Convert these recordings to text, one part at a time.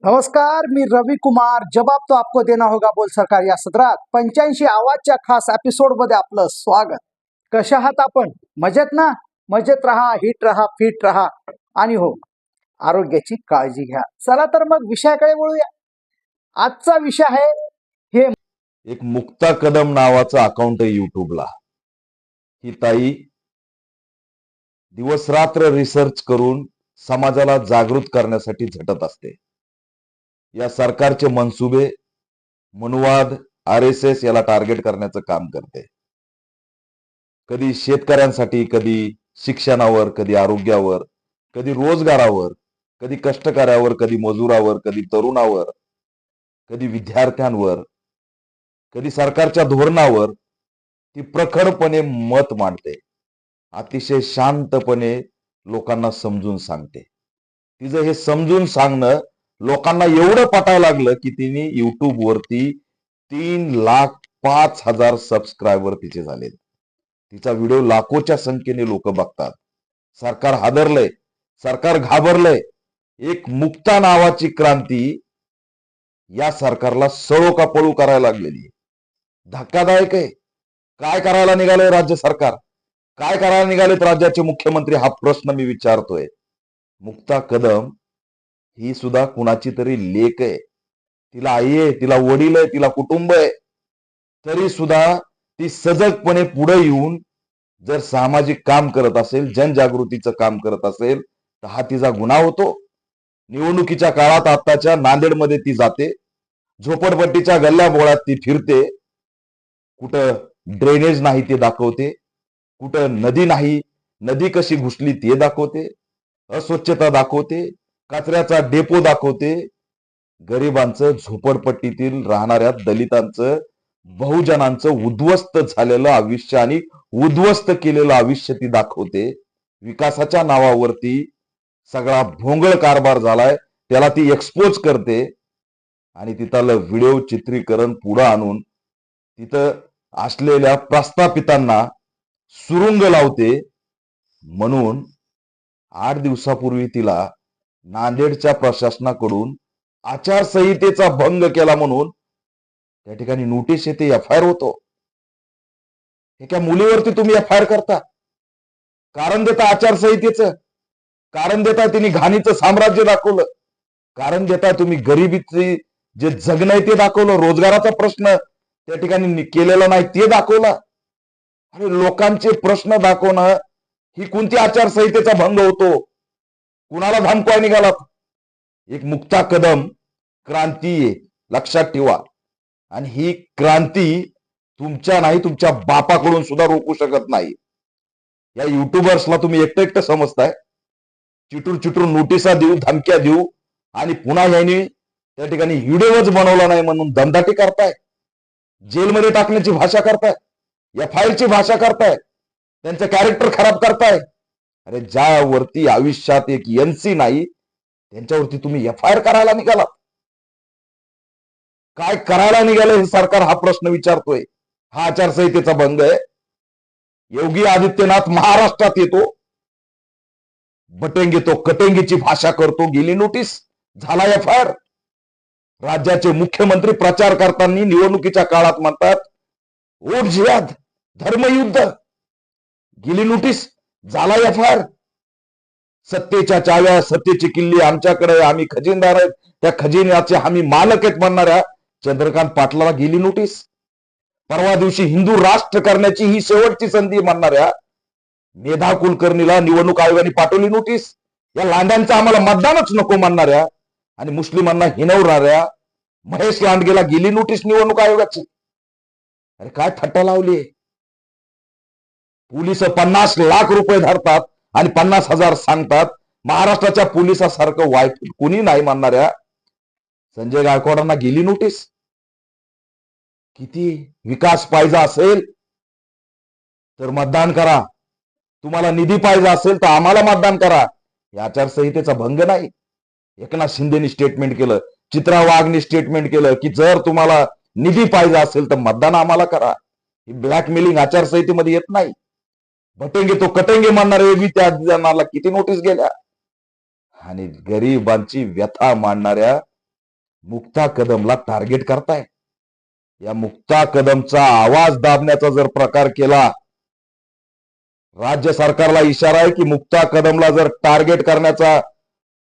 नमस्कार, मी रवी कुमार. जवाब तो आपको देना होगा बोल सरकार या सदरात 85 आवाजच्या खास एपिसोड मध्ये आपलं स्वागत. कशा आहात आपण? मजेत ना? मजेत राहा, हिट राहा, फिट राहा आणि हो, आरोग्याची काळजी घ्या. चला तर मग विषयाकडे वळूया. आजचा विषय आहे हे एक मुक्ता कदम नावाचं अकाउंट आहे युट्यूबला. ही ताई दिवस रात्र रिसर्च करून समाजाला जागृत करण्यासाठी झटत असते. या सरकारचे मनसुबे, मनुवाद, RSS याला टार्गेट करण्याचं काम करते. कधी शेतकऱ्यांसाठी, कधी शिक्षणावर, कधी आरोग्यावर, कधी रोजगारावर, कधी कष्टकऱ्यावर, कधी मजुरावर, कधी तरुणावर, कधी विद्यार्थ्यांवर, कधी सरकारच्या धोरणावर ती प्रखरपणे मत मांडते. अतिशय शांतपणे लोकांना समजून सांगते. तिचं हे समजून सांगणं लोकांना एवढं पटायला लागलं की तिने युट्यूब वरती 3,05,000 सबस्क्रायबर तिचे झालेत. तिचा व्हिडिओ लाखोच्या संख्येने लोक बघतात. सरकार हादरलंय, सरकार घाबरलंय. एक मुक्ता नावाची क्रांती या सरकारला सळो का पळू करायला लागलेली आहे. धक्कादायक आहे. काय करायला निघालंय राज्य सरकार? काय करायला निघालेत राज्याचे मुख्यमंत्री? हा प्रश्न मी विचारतोय. मुक्ता कदम ही सुद्धा कुणाची तरी लेक आहे. तिला आई आहे, तिला वडील आहे, तिला कुटुंब आहे. तरी सुद्धा ती सजगपणे पुढे येऊन जर सामाजिक काम करत असेल, जनजागृतीचं काम करत असेल तर हा तिचा गुन्हा होतो. निवडणुकीच्या काळात आताच्या नांदेडमध्ये ती जाते, झोपडपट्टीच्या गल्ल्या बोळात ती फिरते. कुठं ड्रेनेज नाही ते दाखवते, कुठं नदी नाही, नदी कशी घुसली ते दाखवते, अस्वच्छता दाखवते, कचऱ्याचा डेपो दाखवते. गरिबांचं, झोपडपट्टीतील राहणाऱ्या दलितांचं, बहुजनांचं उद्ध्वस्त झालेलं आयुष्य आणि उद्ध्वस्त केलेलं आयुष्य ती दाखवते. विकासाच्या नावावरती सगळा भोंगळ कारभार झालाय त्याला ती एक्सपोज करते आणि तिथलं व्हिडिओ चित्रीकरण पुढे आणून तिथं असलेल्या प्रस्थापितांना सुरुंग लावते. म्हणून 8 दिवसापूर्वी तिला नांदेडच्या प्रशासनाकडून आचारसंहितेचा भंग केला म्हणून त्या ठिकाणी नोटीस येते, FIR होतो. एका मुलीवरती तुम्ही FIR करता, कारण देता आचारसंहितेचं, कारण देता तिने घाणीचं साम्राज्य दाखवलं, कारण देता तुम्ही गरिबीची जे जगणं आहे ते दाखवलं, रोजगाराचा प्रश्न त्या ठिकाणी केलेला नाही ते दाखवला. आणि लोकांचे प्रश्न दाखवणं ही कोणती आचारसंहितेचा भंग होतो? कुणाला धमकाय निघालात? एक मुक्ता कदम क्रांती आहे, लक्षात ठेवा. आणि ही क्रांती तुमच्या नाही, तुमच्या बापाकडून सुद्धा रोखू शकत नाही. या युट्यूबर्सला तुम्ही एकटं एकटं समजताय. चिटूर चिटूर नोटिसा देऊ, धमक्या देऊ आणि पुन्हा यांनी त्या ठिकाणी व्हिडिओच बनवला नाही म्हणून दमदाटी करताय, जेलमध्ये टाकण्याची भाषा करताय, FIR ची भाषा करताय, त्यांचं कॅरेक्टर खराब करताय. अरे ज्यावरती आयुष्यात एक NC नाही त्यांच्यावरती तुम्ही FIR करायला निघाला. काय करायला निघालं हे सरकार? हा प्रश्न विचारतोय. हा आचारसंहितेचा भंग आहे. योगी आदित्यनाथ महाराष्ट्रात येतो, बटेंगे तो कटेंगेची भाषा करतो, गेली नोटीस, झाला FIR. राज्याचे मुख्यमंत्री प्रचार करताना निवडणुकीच्या काळात म्हणतात वोट जिहाद, धर्मयुद्ध, गेली नोटीस, झाला FIR. सत्तेच्या चाव्या, सत्तेची किल्ली आमच्याकडे, आम्ही खजिनदार आहेत, त्या खजिन्याचे आम्ही मालक आहेत म्हणणाऱ्या चंद्रकांत पाटलाला गेली नोटीस. परवा दिवशी हिंदू राष्ट्र करण्याची ही शेवटची संधी म्हणणाऱ्या मेधा कुलकर्णीला निवडणूक आयोगाने पाठवली नोटीस. या लांड्यांचं आम्हाला मतदानच नको म्हणणाऱ्या आणि मुस्लिमांना हिनवणाऱ्या महेश लांडगेला गेली नोटीस निवडणूक आयोगाची. अरे काय थट्टा लावली? पोलिस 50 लाख रुपये धरतात आणि 50,000 सांगतात. महाराष्ट्राच्या पोलिसासारखं वाईट कुणी नाही म्हणणाऱ्या संजय गायकवाडांना गेली नोटीस. किती विकास पाहिजे असेल तर मतदान करा, तुम्हाला निधी पाहिजे असेल तर आम्हाला मतदान करा. या आचारसंहितेचा भंग नाही. एकनाथ शिंदेनी स्टेटमेंट केलं, चित्रा वाघनी स्टेटमेंट केलं की जर तुम्हाला निधी पाहिजे असेल तर मतदान आम्हाला करा. ही ब्लॅकमेलिंग आचारसंहितेमध्ये येत नाही. भटेंगे तो कटेंगे म्हणणारे त्या जणाला किती नोटीस गेल्या. आणि गरिबांची व्यथा मांडणाऱ्या मुक्ता कदमला टार्गेट करताय. या मुक्ता कदमचा आवाज दाबण्याचा जर प्रकार केला, राज्य सरकारला इशारा आहे की मुक्ता कदमला जर टार्गेट करण्याचा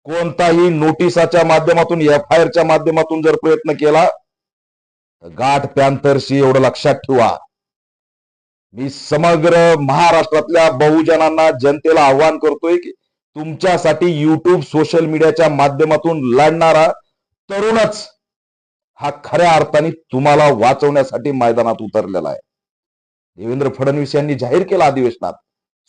कोणताही नोटिसाच्या माध्यमातून FIR च्या माध्यमातून जर प्रयत्न केला तर गाठ पॅन्थरशी एवढं लक्षात ठेवा. मी समग्र महाराष्ट्रातल्या बहुजनांना जनतेला आव्हान करतोय की तुमच्यासाठी युट्यूब सोशल मीडियाच्या माध्यमातून लढणारा तरुणच हा खऱ्या अर्थाने तुम्हाला वाचवण्यासाठी मैदानात उतरलेला आहे. देवेंद्र फडणवीस यांनी जाहीर केलं अधिवेशनात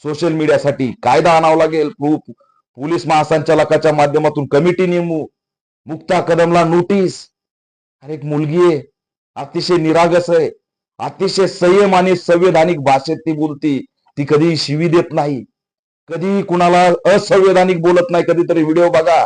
सोशल मीडियासाठी कायदा आणावा लागेल, पोलीस महासंचालकाच्या माध्यमातून कमिटी नेमू, मुक्ता कदमला नोटीस. अरे एक मुलगी आहे, अतिशय निरागस आहे, अतिशय संयम आणि संवैधानिक भाषेत ती बोलती, ती कधी शिवी देत नाही, कधी कुणाला असंवैधानिक बोलत नाही. कधीतरी व्हिडिओ बघा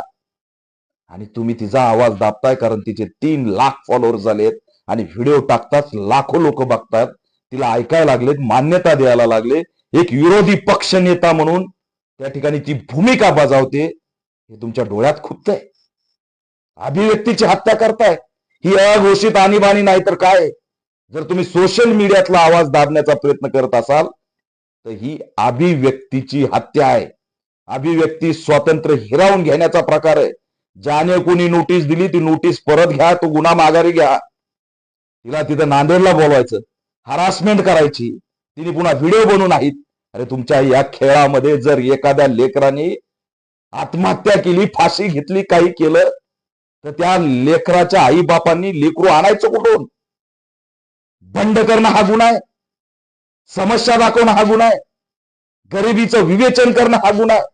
आणि तुम्ही तिचा आवाज दाबताय कारण तिचे 3 लाख फॉलोअर्स झालेत आणि व्हिडिओ टाकताच लाखो लोक बघतात, तिला ऐकायला लागलेत, मान्यता द्यायला लागले. एक विरोधी पक्ष नेता म्हणून त्या ठिकाणी ती भूमिका बजावते, हे तुमच्या डोळ्यात खुपतंय. अभिव्यक्तीची हत्या करताय. ही अघोषित आणीबाणी नाही तर काय. जर तुम्ही सोशल मीडियातला आवाज दाबण्याचा प्रयत्न करत असाल तर ही अभिव्यक्तीची हत्या आहे. अभिव्यक्ती स्वातंत्र्य हिरावून घेण्याचा प्रकार आहे. ज्याने कोणी नोटीस दिली ती नोटीस परत घ्या, तो गुन्हा माघारी घ्या. तिला तिथं नांदेडला बोलवायचं, हरासमेंट करायची, तिने पुन्हा व्हिडिओ बनवू नाहीत. अरे तुमच्या या खेळामध्ये जर एखाद्या लेकराने आत्महत्या केली, फाशी घेतली, काही केलं तर त्या लेकराच्या आई बापांनी लेकरू आणायचं कुठून? बंड करणं हा गुन्हा आहे, समस्या दाखवणं हा गुन्हा आहे, गरिबीचं विवेचन करणं हा गुन्हा आहे.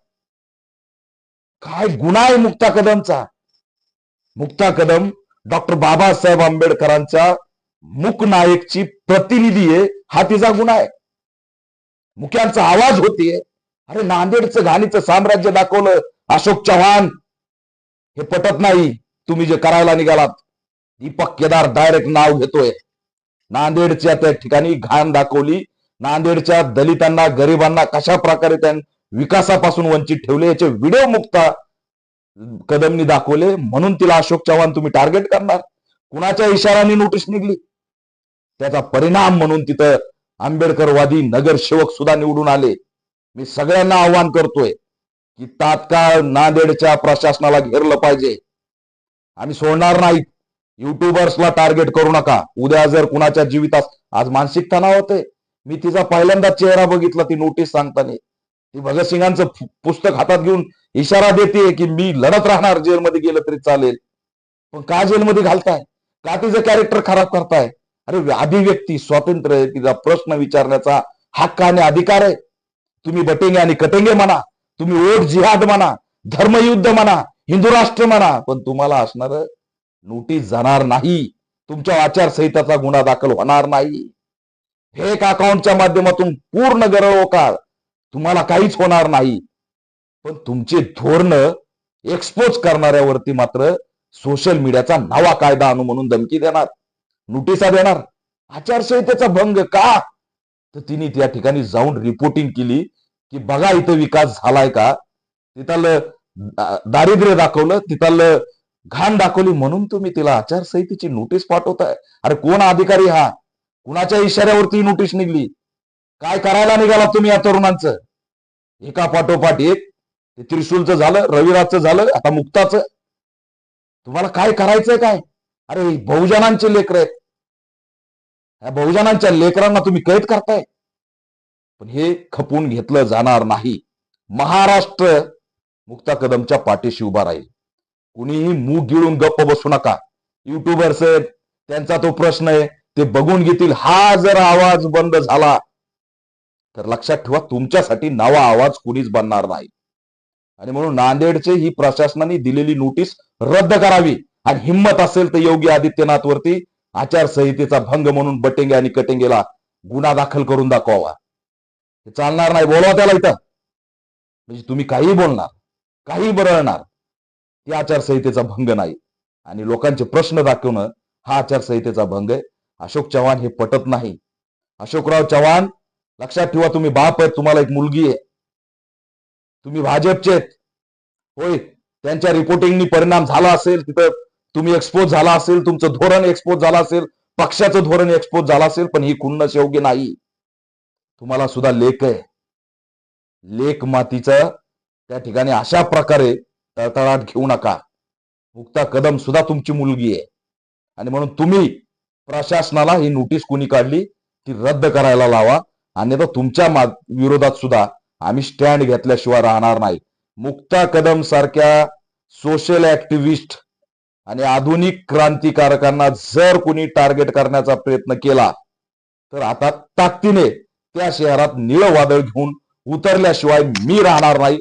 काय गुन्हा आहे मुक्ता कदमचा? मुक्ता कदम डॉक्टर बाबासाहेब आंबेडकरांच्या मूकनायकची प्रतिनिधी आहे, हा तिचा गुन्हा आहे. मुख्यांचा आवाज होतीये. अरे नांदेडचं घाणीचं साम्राज्य दाखवलं अशोक चव्हाण, हे पटत नाही तुम्ही जे करायला निघालात. दीपक केदार डायरेक्ट नाव घेतोय. नांदेडच्या त्या ठिकाणी घाण दाखवली, नांदेडच्या दलितांना गरिबांना कशा प्रकारे त्या विकासापासून वंचित ठेवले याचे व्हिडिओ मुक्ता कदमनी दाखवले, म्हणून तिला अशोक चव्हाण तुम्ही टार्गेट करणार. कुणाच्या इशाराने नोटीस निघली? त्याचा परिणाम म्हणून तिथं आंबेडकरवादी नगरसेवक सुद्धा निवडून आले. मी सगळ्यांना आव्हान करतोय की तात्काळ नांदेडच्या प्रशासनाला घेरलं पाहिजे. आम्ही सोडणार नाहीत. युट्यूबर्सला टार्गेट करू नका. उद्या जर कुणाच्या जीवितात आज मानसिक तणाव होते. मी तिचा पहिल्यांदा चेहरा बघितला ती नोटीस सांगताना. ती भगतसिंगांचं पुस्तक हातात घेऊन इशारा देते की मी लढत राहणार, जेलमध्ये गेलं तरी चालेल. पण का जेलमध्ये घालताय? का तिचं कॅरेक्टर खराब करताय? अरे अभिव्यक्ती स्वातंत्र्य आहे, तिचा प्रश्न विचारण्याचा हक्क आणि अधिकार आहे. तुम्ही बटेंगे आणि कटेंगे म्हणा, तुम्ही वोट जिहाद म्हणा, धर्मयुद्ध म्हणा, हिंदू राष्ट्र म्हणा, पण तुम्हाला असणार नोटीस जाणार नाही. तुमच्या आचारसंहिताचा गुन्हा दाखल होणार नाही. फेक अकाउंटच्या माध्यमातून पूर्ण गैरव्यवहार, तुम्हाला काहीच होणार नाही. पण तुमचे धोरण एक्सपोज करणाऱ्यावरती मात्र सोशल मीडियाचा नवा कायदा आणू म्हणून धमकी देणार, नोटिसा देणार. आचारसंहितेचा भंग का? तर तिने त्या ठिकाणी जाऊन रिपोर्टिंग केली की बघा इथं विकास झालाय का, तिथलं दारिद्र्य दाखवलं, तिथलं घाण दाखवली, म्हणून तुम्ही तिला आचारसंहितेची नोटीस पाठवताय. अरे कोण अधिकारी हा? कुणाच्या इशाऱ्यावरती नोटीस निघली? काय करायला निघाला तुम्ही या तरुणांचं? एका पाठोपाठ एक. ते त्रिशूलचं झालं, रविराजचं झालं, आता मुक्ताचं. तुम्हाला काय करायचंय काय? अरे बहुजनांचे लेकर आहेत. या बहुजनांच्या लेकरांना तुम्ही कैद करताय. पण हे खपून घेतलं जाणार नाही. महाराष्ट्र मुक्ता कदमच्या पाठीशी उभा राहील. कुणीही मूग गिळून गप्प बसू नका. युट्यूबर्स आहेत, त्यांचा तो प्रश्न आहे, ते बघून घेतील. हा जर आवाज बंद झाला तर लक्षात ठेवा तुमच्यासाठी नवा आवाज कुणीच बनणार नाही. आणि म्हणून नांदेडचे ही प्रशासनाने दिलेली नोटीस रद्द करावी आणि हिंमत असेल तर योगी आदित्यनाथ वरती आचारसंहितेचा भंग म्हणून बटेंगे आणि कटेंगेला गुन्हा दाखल करून दाखवावा. हे चालणार नाही. बोलवा त्याला इथं. म्हणजे तुम्ही काही बोलणार, काही बरळणार, ती आचारसंहितेचा भंग नाही. आणि लोकांचे प्रश्न दाखवणं हा आचारसंहितेचा भंग आहे. अशोक चव्हाण हे पटत नाही. अशोकराव चव्हाण लक्षात ठेवा, तुम्ही बाप आहे, तुम्हाला एक मुलगी आहे, तुम्ही भाजपचे आहेत. होय, त्यांच्या रिपोर्टिंगनी परिणाम झाला असेल, तिथं तुम्ही एक्सपोज झाला असेल, तुमचं धोरण एक्सपोज झालं असेल, पक्षाचं धोरण एक्सपोज झालं असेल, पण ही खुन्नस योग्य नाही. तुम्हाला सुद्धा लेख आहे. लेख मातीचं त्या ठिकाणी अशा प्रकारे तळतळाट घेऊ नका. मुक्ता कदम सुद्धा तुमची मुलगी आहे आणि म्हणून तुम्ही प्रशासनाला ही नोटीस कोणी काढली ती रद्द करायला लावा. अन्यथा तुमच्या विरोधात सुद्धा आम्ही स्टँड घेतल्याशिवाय राहणार नाही. मुक्ता कदम सारख्या सोशल ऍक्टिव्हिस्ट आणि आधुनिक क्रांतिकारकांना जर कोणी टार्गेट करण्याचा प्रयत्न केला तर आता ताकदीने त्या शहरात निळं वादळ घेऊन उतरल्याशिवाय मी राहणार नाही.